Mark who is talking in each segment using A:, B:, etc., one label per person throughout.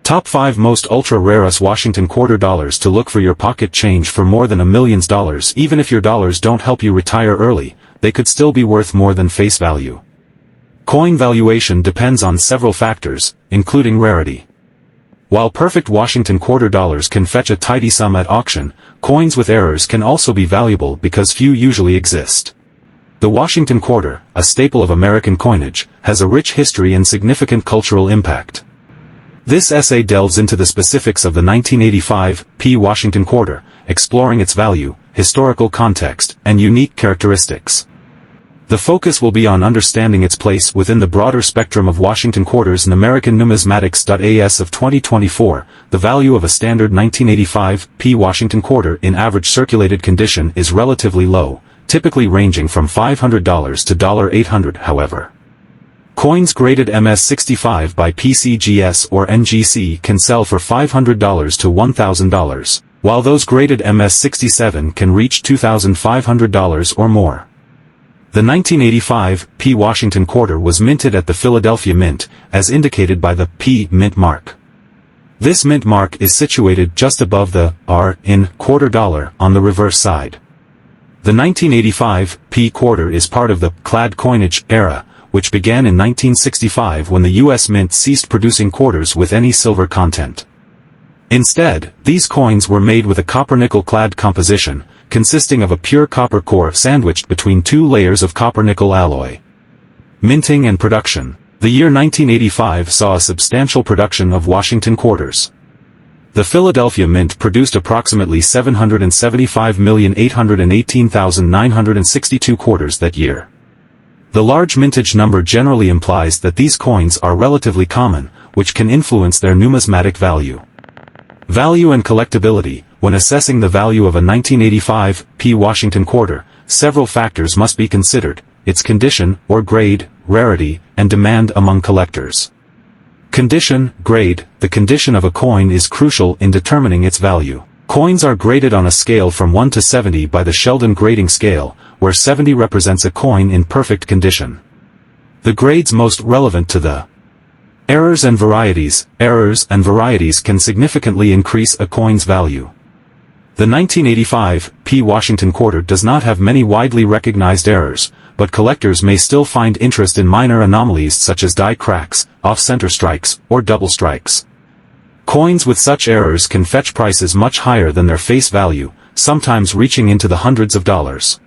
A: Top 5 Most Ultra-Rarest Washington Quarter Dollars to look for your pocket change for more than $1 million. Even if your dollars don't help you retire early, they could still be worth more than face value. Coin valuation depends on several factors, including rarity. While perfect Washington Quarter Dollars can fetch a tidy sum at auction, coins with errors can also be valuable because few usually exist. The Washington Quarter, a staple of American coinage, has a rich history and significant cultural impact. This essay delves into the specifics of the 1985 Washington Quarter, exploring its value, historical context, and unique characteristics. The focus will be on understanding its place within the broader spectrum of Washington Quarters in American Numismatics. As of 2024, the value of a standard 1985 Washington Quarter in average circulated condition is relatively low, typically ranging from $500 to $800. However, coins graded MS65 by PCGS or NGC can sell for $500 to $1,000, while those graded MS67 can reach $2,500 or more. The 1985 Washington Quarter was minted at the Philadelphia Mint, as indicated by the P mint mark. This mint mark is situated just above the R in quarter dollar on the reverse side. The 1985 Quarter is part of the clad coinage era, which began in 1965 when the U.S. Mint ceased producing quarters with any silver content. Instead, these coins were made with a copper-nickel clad composition, consisting of a pure copper core sandwiched between two layers of copper-nickel alloy. Minting and production. The year 1985 saw a substantial production of Washington Quarters. The Philadelphia Mint produced approximately 775,818,962 quarters that year. The large mintage number generally implies that these coins are relatively common, which can influence their numismatic value. Value and collectability. When assessing the value of a 1985 Washington Quarter, several factors must be considered: its condition or grade, rarity, and demand among collectors. Condition, grade. The condition of a coin is crucial in determining its value. Coins are graded on a scale from 1 to 70 by the Sheldon grading scale, where 70 represents a coin in perfect condition. The grades most relevant to the errors and varieties. Errors and varieties can significantly increase a coin's value. The 1985 Washington Quarter does not have many widely recognized errors, but collectors may still find interest in minor anomalies such as die cracks, off-center strikes, or double strikes. Coins with such errors can fetch prices much higher than their face value, sometimes reaching into the hundreds of dollars.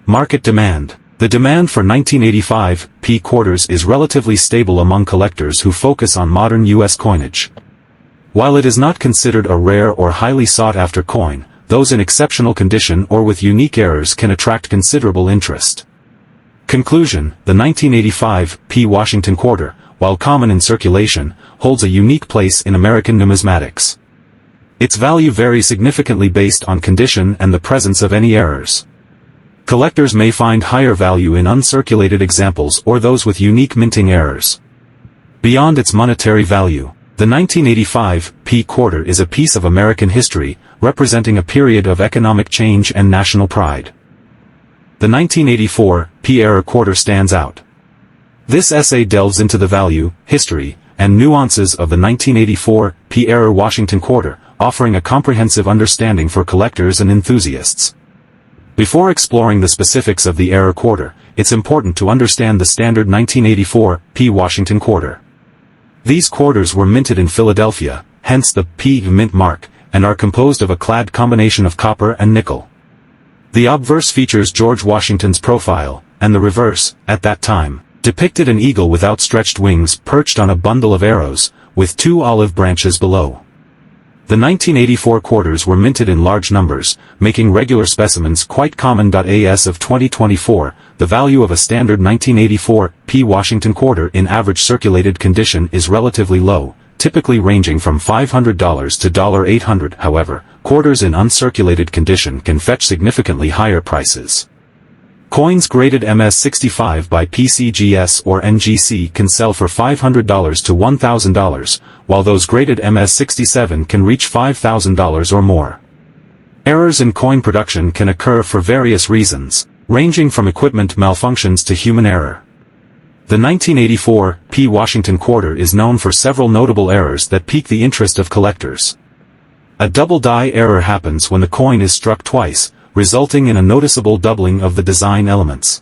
A: Market demand. The demand for 1985 quarters is relatively stable among collectors who focus on modern U.S. coinage. While it is not considered a rare or highly sought-after coin, those in exceptional condition or with unique errors can attract considerable interest. Conclusion. The 1985 Washington Quarter, while common in circulation, holds a unique place in American numismatics. Its value varies significantly based on condition and the presence of any errors. Collectors may find higher value in uncirculated examples or those with unique minting errors. Beyond its monetary value, the 1985 Quarter is a piece of American history, representing a period of economic change and national pride. The 1984 era quarter stands out. This essay delves into the value, history, and nuances of the 1984 era Washington Quarter, offering a comprehensive understanding for collectors and enthusiasts. Before exploring the specifics of the era quarter, it's important to understand the standard 1984 Washington Quarter. These quarters were minted in Philadelphia, hence the P mint mark, and are composed of a clad combination of copper and nickel. The obverse features George Washington's profile, and the reverse, at that time, depicted an eagle with outstretched wings perched on a bundle of arrows, with two olive branches below. The 1984 quarters were minted in large numbers, making regular specimens quite common. As of 2024, the value of a standard 1984 Washington Quarter in average circulated condition is relatively low, typically ranging from $500 to $800. However, quarters in uncirculated condition can fetch significantly higher prices. Coins graded MS65 by PCGS or NGC can sell for $500 to $1,000, while those graded MS67 can reach $5,000 or more. Errors in coin production can occur for various reasons, ranging from equipment malfunctions to human error. The 1984 P. Washington quarter is known for several notable errors that pique the interest of collectors. A double die error happens when the coin is struck twice, resulting in a noticeable doubling of the design elements.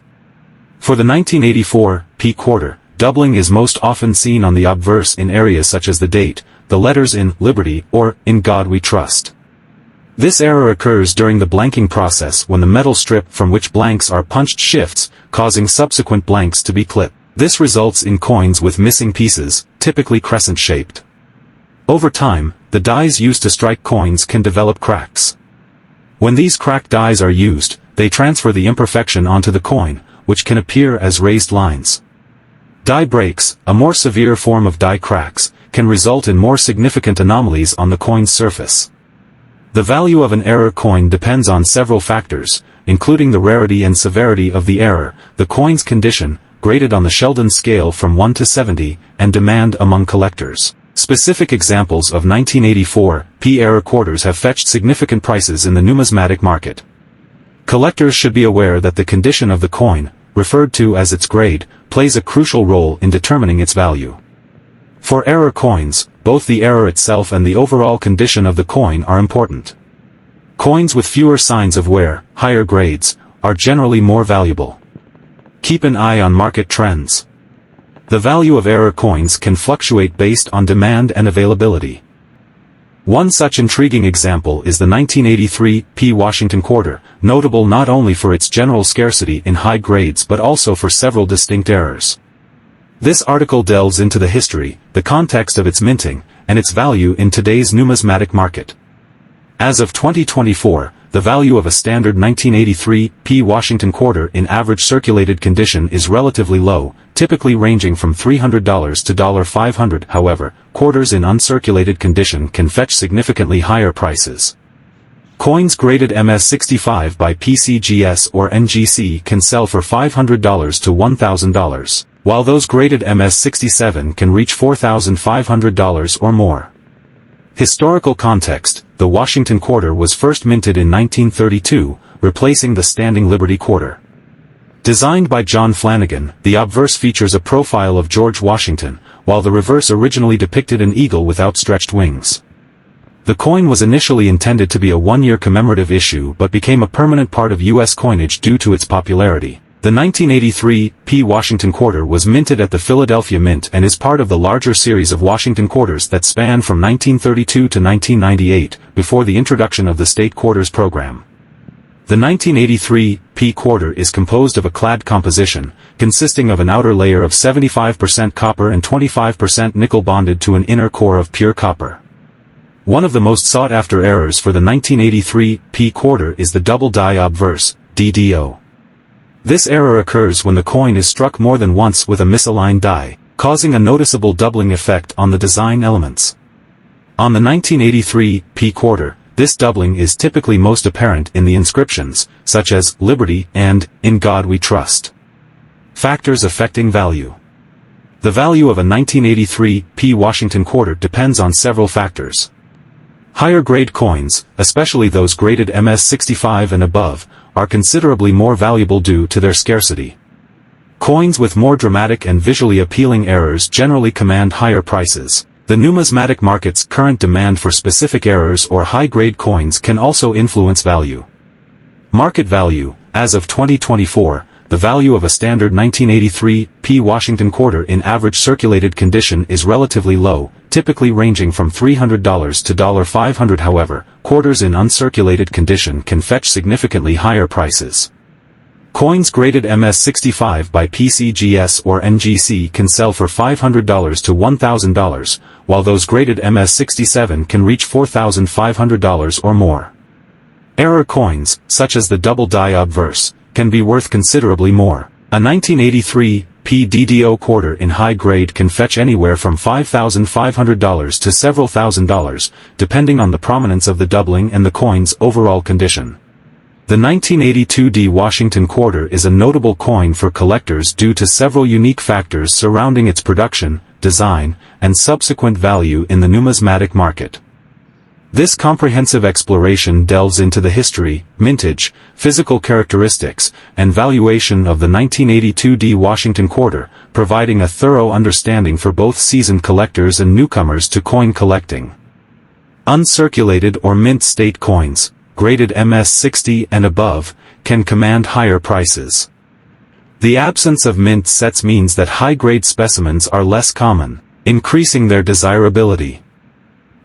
A: For the 1984 P. quarter, doubling is most often seen on the obverse in areas such as the date, the letters in Liberty or In God We Trust. This error occurs during the blanking process when the metal strip from which blanks are punched shifts, causing subsequent blanks to be clipped. This results in coins with missing pieces, typically crescent-shaped. Over time, the dies used to strike coins can develop cracks. When these cracked dies are used, they transfer the imperfection onto the coin, which can appear as raised lines. Die breaks, a more severe form of die cracks, can result in more significant anomalies on the coin's surface. The value of an error coin depends on several factors, including the rarity and severity of the error, the coin's condition, graded on the Sheldon scale from 1 to 70, and demand among collectors. Specific examples of 1984 P error quarters have fetched significant prices in the numismatic market. Collectors should be aware that the condition of the coin, referred to as its grade, plays a crucial role in determining its value. For error coins, both the error itself and the overall condition of the coin are important. Coins with fewer signs of wear, higher grades, are generally more valuable. Keep an eye on market trends. The value of error coins can fluctuate based on demand and availability. One such intriguing example is the 1983 P. Washington quarter, notable not only for its general scarcity in high grades but also for several distinct errors. This article delves into the history, the context of its minting, and its value in today's numismatic market. As of 2024, the value of a standard 1983 P. Washington quarter in average circulated condition is relatively low, typically ranging from $300 to $500. However, quarters in uncirculated condition can fetch significantly higher prices. Coins graded MS65 by PCGS or NGC can sell for $500 to $1,000, while those graded MS67 can reach $4,500 or more. Historical context: the Washington quarter was first minted in 1932, replacing the standing Liberty quarter. Designed by John Flanagan, the obverse features a profile of George Washington, while the reverse originally depicted an eagle with outstretched wings. The coin was initially intended to be a one-year commemorative issue but became a permanent part of U.S. coinage due to its popularity. The 1983 P. Washington quarter was minted at the Philadelphia Mint and is part of the larger series of Washington quarters that span from 1932 to 1998, before the introduction of the state quarters program. The 1983 P. quarter is composed of a clad composition, consisting of an outer layer of 75% copper and 25% nickel bonded to an inner core of pure copper. One of the most sought-after errors for the 1983 P. quarter is the double die obverse, DDO. This error occurs when the coin is struck more than once with a misaligned die, causing a noticeable doubling effect on the design elements. On the 1983 P. quarter, this doubling is typically most apparent in the inscriptions, such as Liberty and In God We Trust. Factors affecting value. The value of a 1983 P. Washington quarter depends on several factors. Higher grade coins, especially those graded MS65 and above, are considerably more valuable due to their scarcity. Coins with more dramatic and visually appealing errors generally command higher prices. The numismatic market's current demand for specific errors or high-grade coins can also influence value. Market value: as of 2024, the value of a standard 1983 P. Washington quarter in average circulated condition is relatively low, typically ranging from $300 to $500. However, quarters in uncirculated condition can fetch significantly higher prices. Coins graded MS65 by PCGS or NGC can sell for $500 to $1,000, while those graded MS67 can reach $4,500 or more. Error coins, such as the double die obverse, can be worth considerably more. A 1983 P. DDO quarter in high grade can fetch anywhere from $5,500 to several $1,000s, depending on the prominence of the doubling and the coin's overall condition. The 1982 D. Washington quarter is a notable coin for collectors due to several unique factors surrounding its production, design, and subsequent value in the numismatic market. This comprehensive exploration delves into the history, mintage, physical characteristics, and valuation of the 1982 D Washington Quarter, providing a thorough understanding for both seasoned collectors and newcomers to coin collecting. Uncirculated or mint state coins, graded MS-60 and above, can command higher prices. The absence of mint sets means that high-grade specimens are less common, increasing their desirability.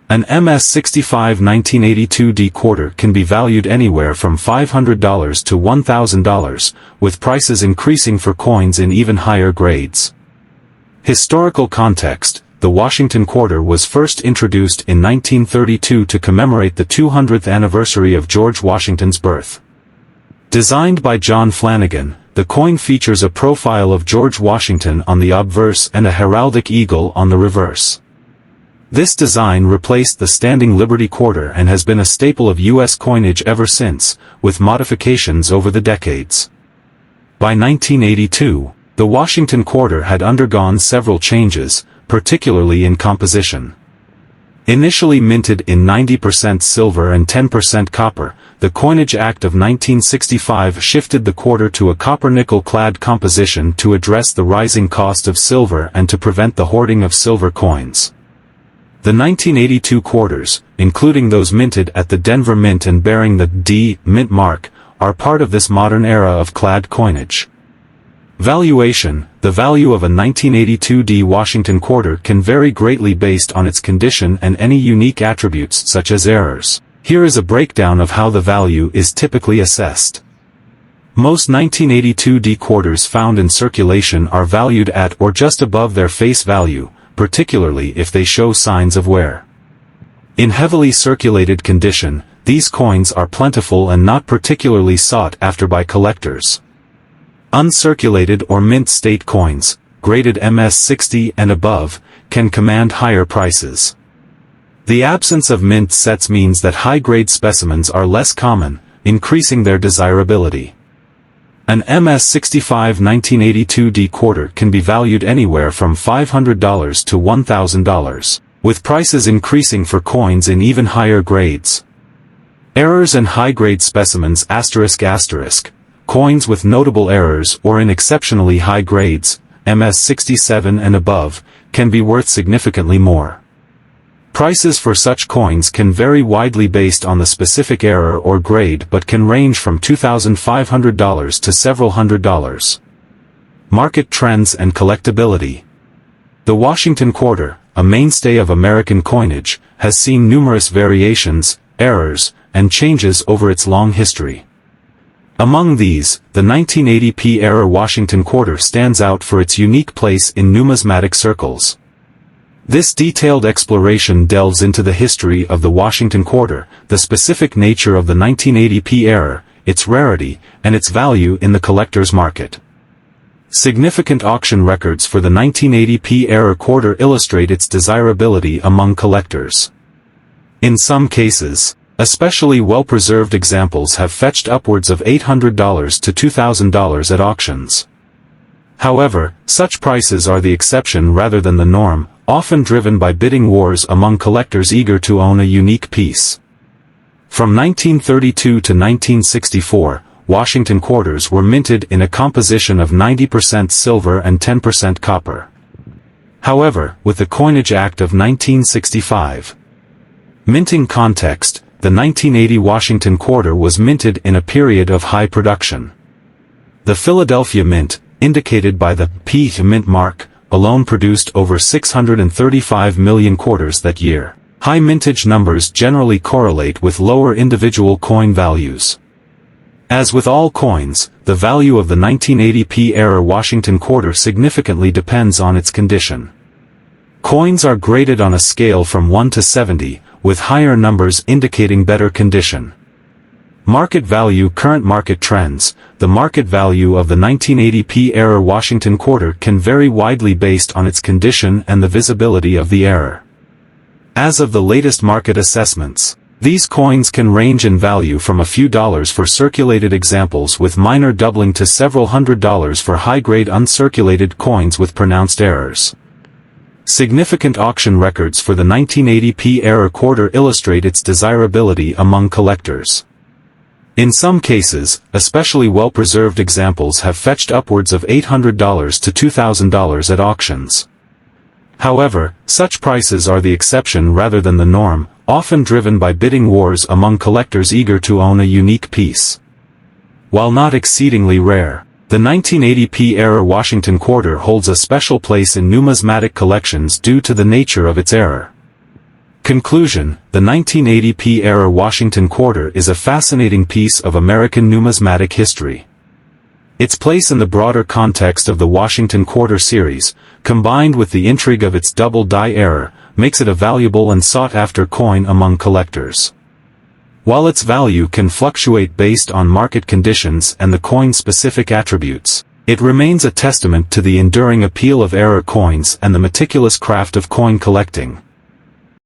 A: An MS-65 1982 D quarter can be valued anywhere from $500 to $1,000, with prices increasing for coins in even higher grades. Historical context: the Washington Quarter was first introduced in 1932 to commemorate the 200th anniversary of George Washington's birth. Designed by John Flanagan, the coin features a profile of George Washington on the obverse and a heraldic eagle on the reverse. This design replaced the standing Liberty Quarter and has been a staple of U.S. coinage ever since, with modifications over the decades. By 1982, the Washington Quarter had undergone several changes, particularly in composition. Initially minted in 90% silver and 10% copper, the Coinage Act of 1965 shifted the quarter to a copper-nickel-clad composition to address the rising cost of silver and to prevent the hoarding of silver coins. The 1982 quarters, including those minted at the Denver Mint and bearing the D Mint mark, are part of this modern era of clad coinage. Valuation: the value of a 1982 D Washington quarter can vary greatly based on its condition and any unique attributes such as errors. Here is a breakdown of how the value is typically assessed. Most 1982 D quarters found in circulation are valued at or just above their face value, particularly if they show signs of wear. In heavily circulated condition, these coins are plentiful and not particularly sought after by collectors. Uncirculated or mint state coins, graded MS-60 and above, can command higher prices. The absence of mint sets means that high-grade specimens are less common, increasing their desirability. An MS-65 1982 D quarter can be valued anywhere from $500 to $1,000, with prices increasing for coins in even higher grades. Errors and high-grade specimens ***, coins with notable errors or in exceptionally high grades, MS-67 and above, can be worth significantly more. Prices for such coins can vary widely based on the specific error or grade but can range from $2,500 to several $100s. Market trends and collectability. The Washington Quarter, a mainstay of American coinage, has seen numerous variations, errors, and changes over its long history. Among these, the 1980p-era Washington Quarter stands out for its unique place in numismatic circles. This detailed exploration delves into the history of the Washington Quarter, the specific nature of the 1980p era, its rarity, and its value in the collector's market. Significant auction records for the 1980p era quarter illustrate its desirability among collectors. In some cases, especially well-preserved examples have fetched upwards of $800 to $2,000 at auctions. However, such prices are the exception rather than the norm, often driven by bidding wars among collectors eager to own a unique piece. From 1932 to 1964, Washington quarters were minted in a composition of 90% silver and 10% copper. However, with the Coinage Act of 1965. Minting context: the 1980 Washington Quarter was minted in a period of high production. The Philadelphia Mint, indicated by the P Mint mark, alone produced over 635 million quarters that year. High mintage numbers generally correlate with lower individual coin values. As with all coins, the value of the 1980p-era Washington Quarter significantly depends on its condition. Coins are graded on a scale from 1 to 70, with higher numbers indicating better condition. Market value. Current market trends. The market value of the 1980p-era Washington Quarter can vary widely based on its condition and the visibility of the error. As of the latest market assessments, these coins can range in value from a few dollars for circulated examples with minor doubling to several $100s for high-grade uncirculated coins with pronounced errors. Significant auction records for the 1980p-era quarter illustrate its desirability among collectors. In some cases, especially well-preserved examples have fetched upwards of $800 to $2,000 at auctions. However, such prices are the exception rather than the norm, often driven by bidding wars among collectors eager to own a unique piece. While not exceedingly rare, the 1980p-era Washington quarter holds a special place in numismatic collections due to the nature of its era. Conclusion: the 1980p-era Washington quarter is a fascinating piece of American numismatic history. Its place in the broader context of the Washington quarter series, combined with the intrigue of its double die era, makes it a valuable and sought-after coin among collectors. While its value can fluctuate based on market conditions and the coin's specific attributes, it remains a testament to the enduring appeal of era coins and the meticulous craft of coin collecting.